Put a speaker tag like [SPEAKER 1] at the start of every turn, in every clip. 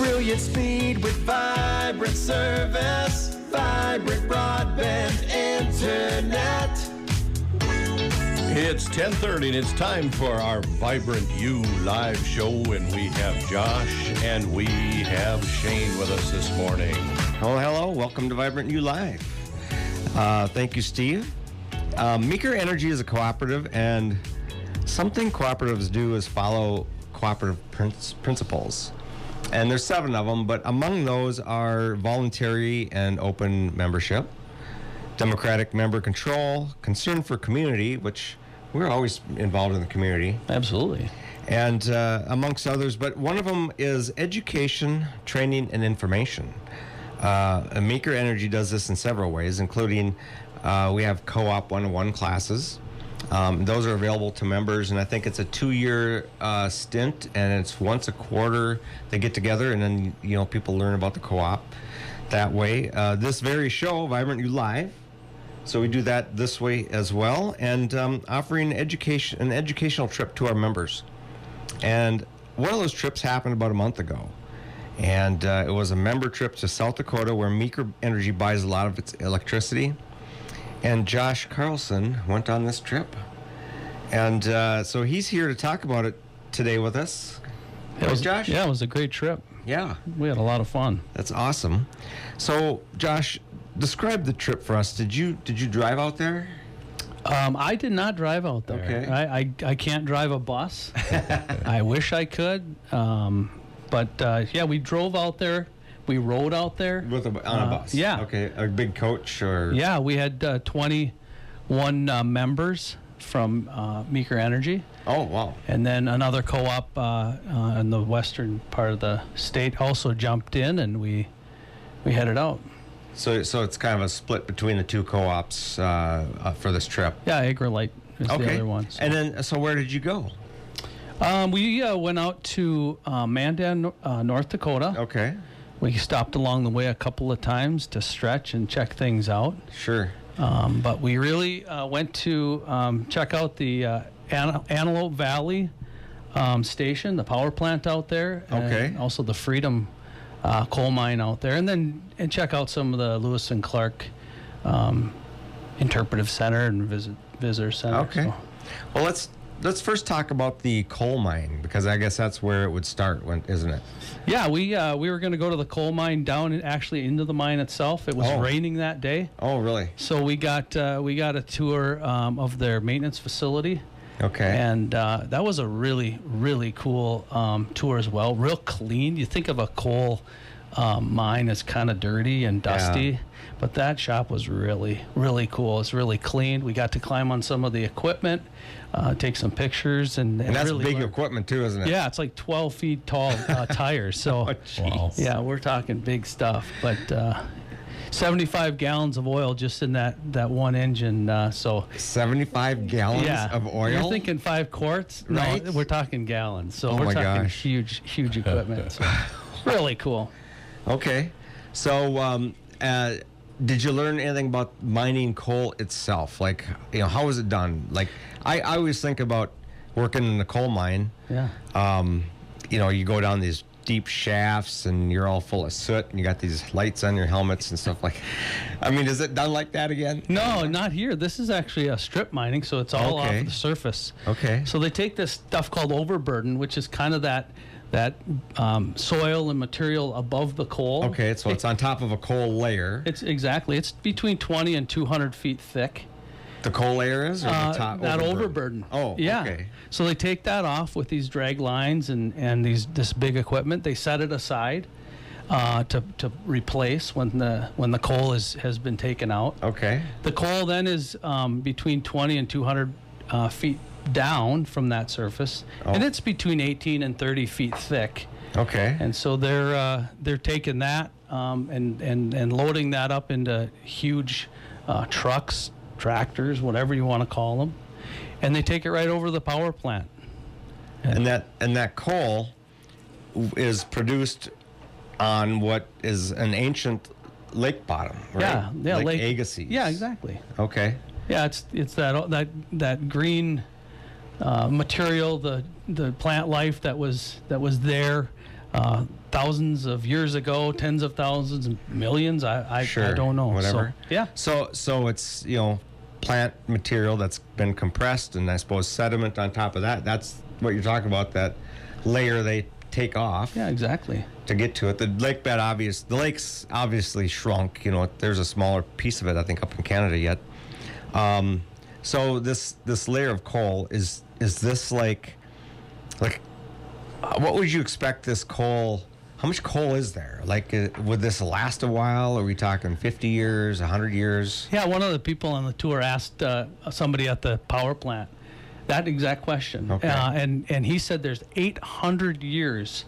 [SPEAKER 1] Brilliant speed with vibrant service, vibrant broadband internet.
[SPEAKER 2] It's 10:30 and it's time for our Vibrant You live show, and we have Josh and we have Shane with us this morning.
[SPEAKER 3] Oh, hello. Welcome to Vibrant You Live. Thank you, Steve. Meeker Energy is a cooperative, and something cooperatives do is follow cooperative principles. And there's 7 of them, but among those are voluntary and open membership, democratic member control, concern for community, which we're always involved in the community.
[SPEAKER 4] Absolutely.
[SPEAKER 3] And amongst others, but one of them is education, training, and information. Meeker Energy does this in several ways, including we have co-op 101 classes. Those are available to members, and I think it's a 2-year stint, and it's once a quarter they get together, and then people learn about the co-op that way. This very show, Vibrant You Live, so we do that this way as well, and offering an educational trip to our members. And one of those trips happened about a month ago, and it was a member trip to South Dakota where Meeker Energy buys a lot of its electricity. And Josh Carlson went on this trip. And so he's here to talk about it today with us. Josh?
[SPEAKER 4] Yeah, it was a great trip.
[SPEAKER 3] Yeah.
[SPEAKER 4] We had a lot of fun.
[SPEAKER 3] That's awesome. So, Josh, describe the trip for us. Did you drive out there?
[SPEAKER 4] I did not drive out there.
[SPEAKER 3] Okay.
[SPEAKER 4] I can't drive a bus. I wish I could. But yeah, we drove out there. We rode out there.
[SPEAKER 3] On a bus?
[SPEAKER 4] Yeah.
[SPEAKER 3] Okay, a big coach or?
[SPEAKER 4] Yeah, we had 21 members from Meeker Energy.
[SPEAKER 3] Oh, wow.
[SPEAKER 4] And then another co-op in the western part of the state also jumped in, and we headed out.
[SPEAKER 3] So it's kind of a split between the 2 co-ops for this trip?
[SPEAKER 4] Yeah, Agrolite is the other one. So.
[SPEAKER 3] And then, so where did you go?
[SPEAKER 4] We went out to Mandan, North Dakota.
[SPEAKER 3] Okay.
[SPEAKER 4] We stopped along the way a couple of times to stretch and check things out.
[SPEAKER 3] Sure.
[SPEAKER 4] But we really went to check out the Antelope Valley station, the power plant out there.
[SPEAKER 3] Okay.
[SPEAKER 4] And also the Freedom coal mine out there. And check out some of the Lewis and Clark Interpretive Center and Visitor Center.
[SPEAKER 3] Okay.
[SPEAKER 4] So.
[SPEAKER 3] Well, let's first talk about the coal mine, because I guess that's where it would start, isn't it?
[SPEAKER 4] Yeah, we were going to go to the coal mine down and actually into the mine itself. It was raining that day.
[SPEAKER 3] Oh, really?
[SPEAKER 4] So we got a tour of their maintenance facility.
[SPEAKER 3] Okay.
[SPEAKER 4] And that was a really, really cool tour as well. Real clean. You think of a coal mine as kind of dirty and dusty, but that shop was really, really cool. It's really clean. We got to climb on some of the equipment, take some pictures, and
[SPEAKER 3] that's
[SPEAKER 4] really
[SPEAKER 3] big equipment too, isn't it?
[SPEAKER 4] Yeah, it's like 12 feet tall tires. So yeah, we're talking big stuff. But 75 gallons of oil just in that one engine. So
[SPEAKER 3] 75 gallons of oil?
[SPEAKER 4] You're thinking 5 quarts?
[SPEAKER 3] Right?
[SPEAKER 4] No, we're talking gallons. So
[SPEAKER 3] oh
[SPEAKER 4] we're
[SPEAKER 3] my
[SPEAKER 4] talking
[SPEAKER 3] gosh.
[SPEAKER 4] huge equipment. So really cool.
[SPEAKER 3] Okay. So did you learn anything about mining coal itself? Like, how is it done? Like, I always think about working in the coal mine.
[SPEAKER 4] Yeah.
[SPEAKER 3] You go down these deep shafts and you're all full of soot and you got these lights on your helmets and stuff like. I mean, is it done like that again?
[SPEAKER 4] No, not here. This is actually a strip mining, so it's all off the surface.
[SPEAKER 3] Okay.
[SPEAKER 4] So they take this stuff called overburden, which is kind of that soil and material above the coal.
[SPEAKER 3] Okay, so it's on top of a coal layer.
[SPEAKER 4] It's between 20 and 200 feet thick.
[SPEAKER 3] The coal layer is, or the top?
[SPEAKER 4] That overburden.
[SPEAKER 3] Oh,
[SPEAKER 4] yeah.
[SPEAKER 3] Okay.
[SPEAKER 4] So they take that off with these drag lines and this big equipment. They set it aside to replace when the coal has been taken out.
[SPEAKER 3] Okay.
[SPEAKER 4] The coal then is between 20 and 200 feet down from that surface, and it's between 18 and 30 feet thick.
[SPEAKER 3] Okay.
[SPEAKER 4] And so they're taking that and loading that up into huge trucks, tractors, whatever you want to call them, and they take it right over to the power plant.
[SPEAKER 3] And that coal is produced on what is an ancient lake bottom, right?
[SPEAKER 4] Yeah,
[SPEAKER 3] Lake Agassiz.
[SPEAKER 4] Yeah, exactly.
[SPEAKER 3] Okay.
[SPEAKER 4] Yeah, it's that green material, the plant life that was there thousands of years ago, tens of thousands, millions. I don't know.
[SPEAKER 3] Whatever.
[SPEAKER 4] So, yeah.
[SPEAKER 3] So it's, plant material that's been compressed, and I suppose sediment on top of that. That's what you're talking about, that layer they take off.
[SPEAKER 4] Yeah, exactly.
[SPEAKER 3] To get to it. The lake's obviously shrunk. There's a smaller piece of it, I think, up in Canada yet. So this layer of coal is this like what would you expect this coal? How much coal is there? Like, would this last a while? Are we talking 50 years, 100 years?
[SPEAKER 4] Yeah, one of the people on the tour asked somebody at the power plant that exact question.
[SPEAKER 3] Okay.
[SPEAKER 4] And he said there's 800 years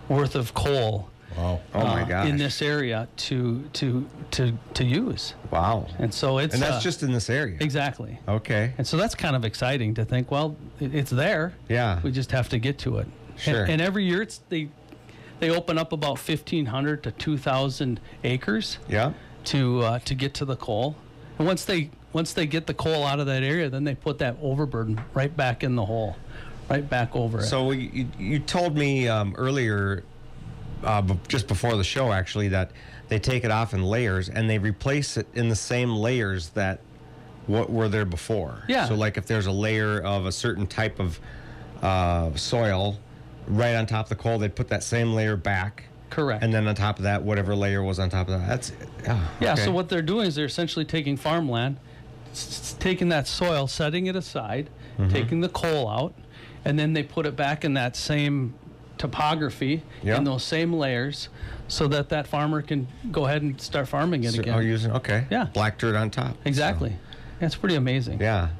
[SPEAKER 4] worth of coal.
[SPEAKER 3] Wow. Oh my gosh.
[SPEAKER 4] In this area to use.
[SPEAKER 3] Wow.
[SPEAKER 4] And so it's
[SPEAKER 3] that's just in this area.
[SPEAKER 4] Exactly.
[SPEAKER 3] Okay.
[SPEAKER 4] And so that's kind of exciting to think, well, it's there.
[SPEAKER 3] Yeah.
[SPEAKER 4] We just have to get to it.
[SPEAKER 3] Sure.
[SPEAKER 4] And every year they open up about 1,500 to 2,000 acres.
[SPEAKER 3] Yeah.
[SPEAKER 4] To get to the coal. And once they get the coal out of that area, then they put that overburden right back in the hole, right back over it.
[SPEAKER 3] So you told me earlier, just before the show, actually, that they take it off in layers and they replace it in the same layers that what were there before.
[SPEAKER 4] Yeah.
[SPEAKER 3] So like if there's a layer of a certain type of soil right on top of the coal, they put that same layer back.
[SPEAKER 4] Correct.
[SPEAKER 3] And then on top of that, whatever layer was on top of that. That's
[SPEAKER 4] yeah.
[SPEAKER 3] Okay.
[SPEAKER 4] So what they're doing is they're essentially taking farmland, taking that soil, setting it aside, taking the coal out, and then they put it back in that same topography in those same layers, so that farmer can go ahead and start farming it again.
[SPEAKER 3] Oh, using
[SPEAKER 4] Yeah.
[SPEAKER 3] black dirt on top.
[SPEAKER 4] Exactly.
[SPEAKER 3] So,
[SPEAKER 4] That's pretty amazing.
[SPEAKER 3] yeah.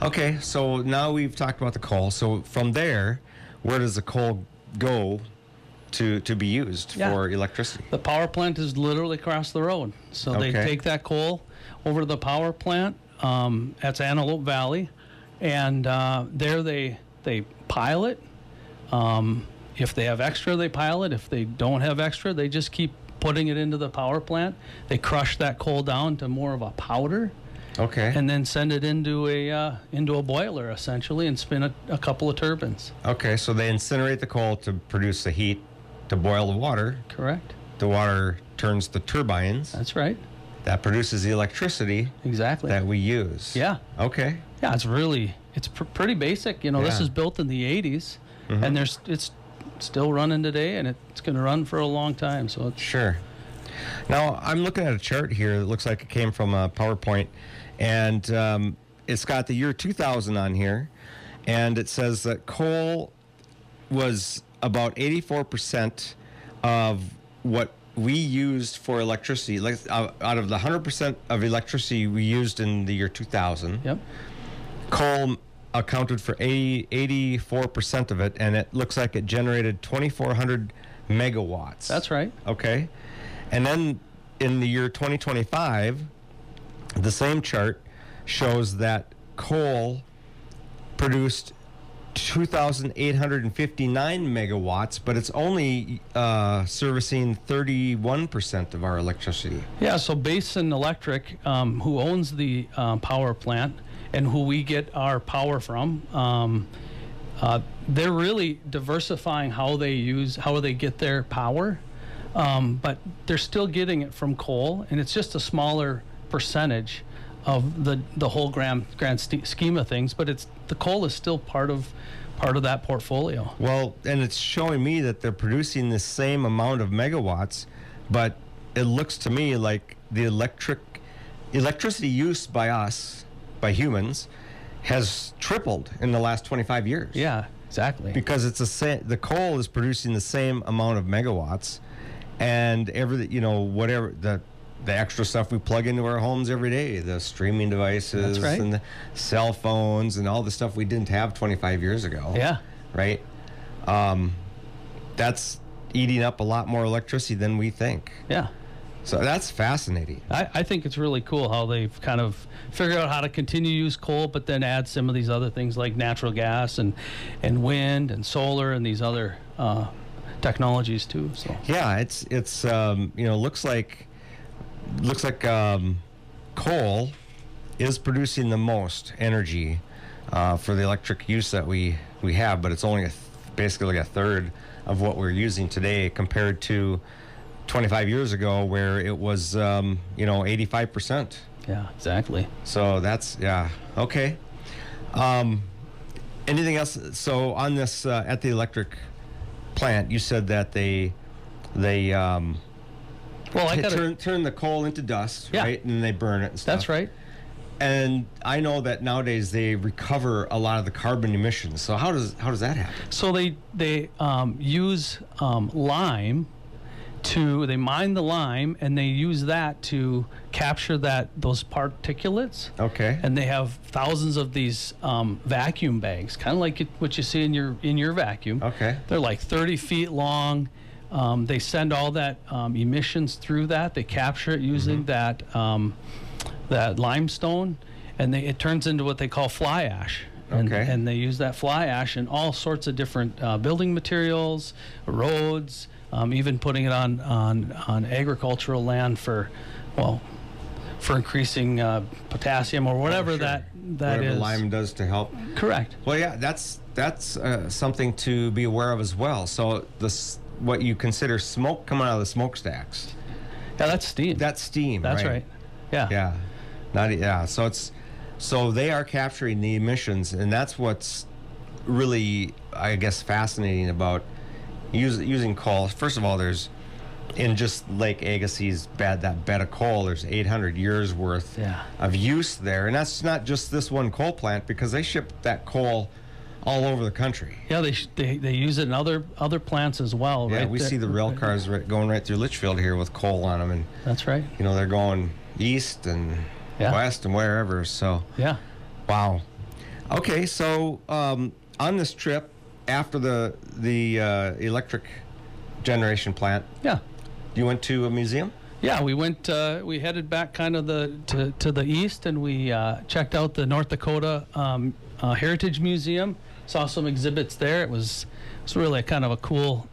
[SPEAKER 3] Okay, so now we've talked about the coal. So from there, where does the coal go to be used for electricity?
[SPEAKER 4] The power plant is literally across the road. So they take that coal over to the power plant. That's Antelope Valley, and there they pile it. If they have extra, they pile it. If they don't have extra, they just keep putting it into the power plant. They crush that coal down to more of a powder.
[SPEAKER 3] Okay.
[SPEAKER 4] And then send it into a boiler, essentially, and spin a couple of turbines.
[SPEAKER 3] Okay, so they incinerate the coal to produce the heat to boil the water.
[SPEAKER 4] Correct.
[SPEAKER 3] The water turns the turbines.
[SPEAKER 4] That's right.
[SPEAKER 3] That produces the electricity
[SPEAKER 4] Exactly.
[SPEAKER 3] that we use.
[SPEAKER 4] Yeah.
[SPEAKER 3] Okay.
[SPEAKER 4] Yeah, it's pretty basic. This is built in the 80s, and it's still running today, and it's going to run for a long time. So it's
[SPEAKER 3] Sure. Now, I'm looking at a chart here that looks like it came from a PowerPoint, and it's got the year 2000 on here, and it says that coal was about 84% of what we used for electricity. Like out of the 100% of electricity we used in the year 2000,
[SPEAKER 4] Yep.
[SPEAKER 3] coal accounted for 84% of it, and it looks like it generated 2,400 megawatts.
[SPEAKER 4] That's right.
[SPEAKER 3] Okay. And then in the year 2025, the same chart shows that coal produced 2,859 megawatts, but it's only servicing 31% of our electricity.
[SPEAKER 4] Yeah, so Basin Electric, who owns the power plant and who we get our power from, they're really diversifying how they get their power, but they're still getting it from coal, and it's just a smaller percentage of the whole grand scheme of things. But the coal is still part of that portfolio.
[SPEAKER 3] Well, and it's showing me that they're producing the same amount of megawatts, but it looks to me like the electricity use by us, by humans, has tripled in the last 25 years.
[SPEAKER 4] Yeah, exactly.
[SPEAKER 3] Because the coal is producing the same amount of megawatts, and whatever the extra stuff we plug into our homes every day, the streaming devices,
[SPEAKER 4] That's right.
[SPEAKER 3] and the cell phones, and all the stuff we didn't have 25 years ago.
[SPEAKER 4] Yeah.
[SPEAKER 3] Right? That's eating up a lot more electricity than we think.
[SPEAKER 4] Yeah.
[SPEAKER 3] So that's fascinating.
[SPEAKER 4] I think it's really cool how they've kind of figured out how to continue to use coal, but then add some of these other things like natural gas and wind and solar and these other technologies too. So
[SPEAKER 3] Yeah, it's looks like coal is producing the most energy for the electric use that we have, but it's only basically like a third of what we're using today compared to 25 years ago, where it was 85%.
[SPEAKER 4] Yeah, exactly.
[SPEAKER 3] So that's okay. Anything else? So on this at the electric plant, you said that they turn the coal into dust, right? And they burn it and stuff.
[SPEAKER 4] That's right.
[SPEAKER 3] And I know that nowadays they recover a lot of the carbon emissions. So how does that happen?
[SPEAKER 4] So they use lime they mine the lime, and they use that to capture those particulates. Okay. And they have thousands of these vacuum bags, kind of like what you see in your vacuum. Okay. They're like 30 feet long. They send all that emissions through that. They capture it using that limestone, and it turns into what they call fly ash. And they use that fly ash in all sorts of different building materials, roads, even putting it on agricultural land for increasing potassium or whatever that
[SPEAKER 3] whatever
[SPEAKER 4] is.
[SPEAKER 3] Lime does to help.
[SPEAKER 4] Correct.
[SPEAKER 3] Well, yeah, that's something to be aware of as well. So what you consider smoke coming out of the smokestacks.
[SPEAKER 4] Yeah, that's steam.
[SPEAKER 3] That's steam.
[SPEAKER 4] That's right. Yeah.
[SPEAKER 3] Yeah. So they are capturing the emissions, and that's what's really, I guess, fascinating about using coal. First of all, there's in just Lake Agassiz's that bed of coal, there's 800 years worth of use there, and that's not just this one coal plant, because they ship that coal all over the country.
[SPEAKER 4] Yeah, they use it in other plants as well.
[SPEAKER 3] Yeah,
[SPEAKER 4] right?
[SPEAKER 3] we see the rail cars going right through Litchfield here with coal on them, and
[SPEAKER 4] that's right.
[SPEAKER 3] They're going east and west and wherever. So wow. Okay, so on this trip after the electric generation plant, you went to a museum?
[SPEAKER 4] Yeah, we went. We headed back kind of to the east, and we checked out the North Dakota Heritage Museum. Saw some exhibits there. It was really a kind of a cool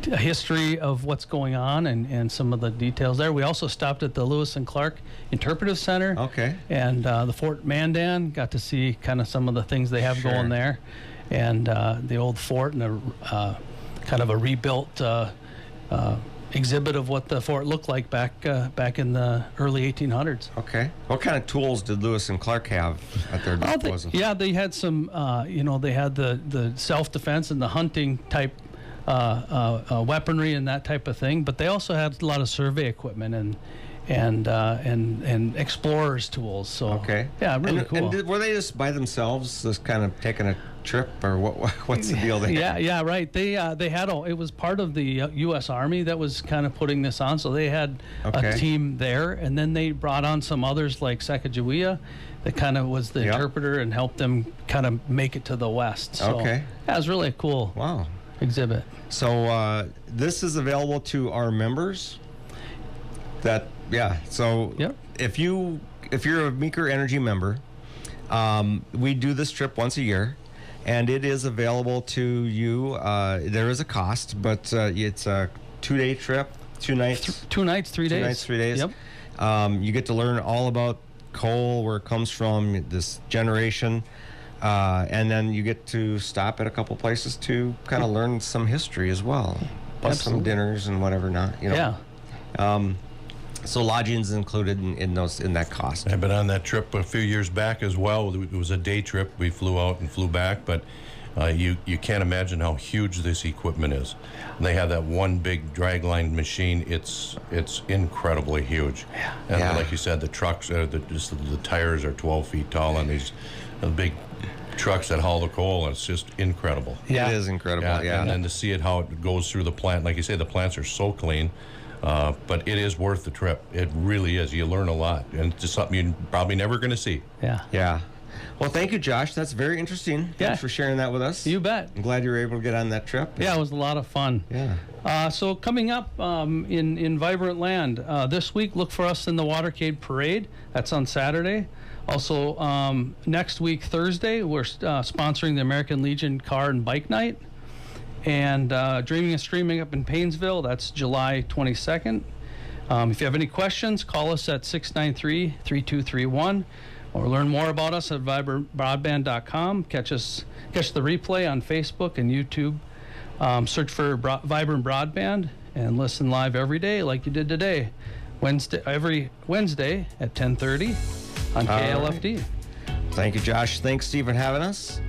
[SPEAKER 4] history of what's going on and some of the details there. We also stopped at the Lewis and Clark Interpretive Center. Okay. And the Fort Mandan. Got to see kind of some of the things they have going there, and the old fort and a kind of a rebuilt exhibit of what the fort looked like back in the early 1800s.
[SPEAKER 3] Okay. What kind of tools did Lewis and Clark have at their disposal?
[SPEAKER 4] They had some, they had the self-defense and the hunting type weaponry and that type of thing, but they also had a lot of survey equipment and explorers tools. So really cool.
[SPEAKER 3] And were they just by themselves, just kind of taking a trip, or what's the deal there?
[SPEAKER 4] Yeah, right. They had it was part of the U.S. Army that was kind of putting this on, so they had a team there, and then they brought on some others like Sacagawea that kind of was the interpreter and helped them kind of make it to the west. So it was really a cool exhibit. So this is available to our members. So if you're a Meeker Energy member, we do this trip once a year, and it is available to you. There is a cost, but it's a 2-day trip, 2 nights. 2 nights, 3 days.
[SPEAKER 3] 2 nights, 3 days.
[SPEAKER 4] Yep.
[SPEAKER 3] You get to learn all about coal, where it comes from, this generation, and then you get to stop at a couple places to kind of learn some history as well, plus some dinners and whatever not. So lodging's included in that cost.
[SPEAKER 2] I've been on that trip a few years back as well. It was a day trip. We flew out and flew back, but you can't imagine how huge this equipment is. And they have that one big dragline machine. It's incredibly huge. And like you said, the trucks, the tires are 12 feet tall on these big trucks that haul the coal. It's just incredible.
[SPEAKER 3] It is incredible.
[SPEAKER 2] And then to see how it goes through the plant, like you say, the plants are so clean. But it is worth the trip. It really is. You learn a lot, and it's just something you're probably never going to see.
[SPEAKER 3] Yeah. Well, thank you, Josh. That's very interesting. Thanks for sharing that with us.
[SPEAKER 4] You bet.
[SPEAKER 3] I'm glad you were able to get on that trip.
[SPEAKER 4] Yeah, it was a lot of fun.
[SPEAKER 3] Yeah.
[SPEAKER 4] So coming up in Vibrant Land this week, look for us in the Watercade Parade. That's on Saturday. Also, next week, Thursday, we're sponsoring the American Legion Car and Bike Night. And Dreaming and Streaming up in Paynesville, that's July 22nd. If you have any questions, call us at 693-3231, or learn more about us at vibrantbroadband.com. Catch the replay on Facebook and YouTube, Search for Vibrant Broadband and listen live every day like you did today. Every Wednesday at 10:30 on KLFD.
[SPEAKER 3] Thank you, Josh. Thanks, Steve, for having us.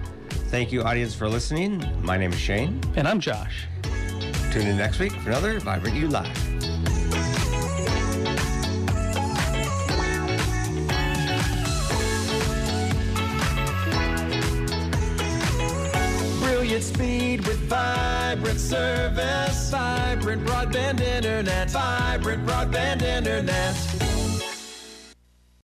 [SPEAKER 3] Thank you, audience, for listening. My name is Shane.
[SPEAKER 4] And I'm Josh.
[SPEAKER 3] Tune in next week for another Vibrant You Live.
[SPEAKER 1] Brilliant speed with vibrant service. Vibrant broadband internet. Vibrant broadband internet.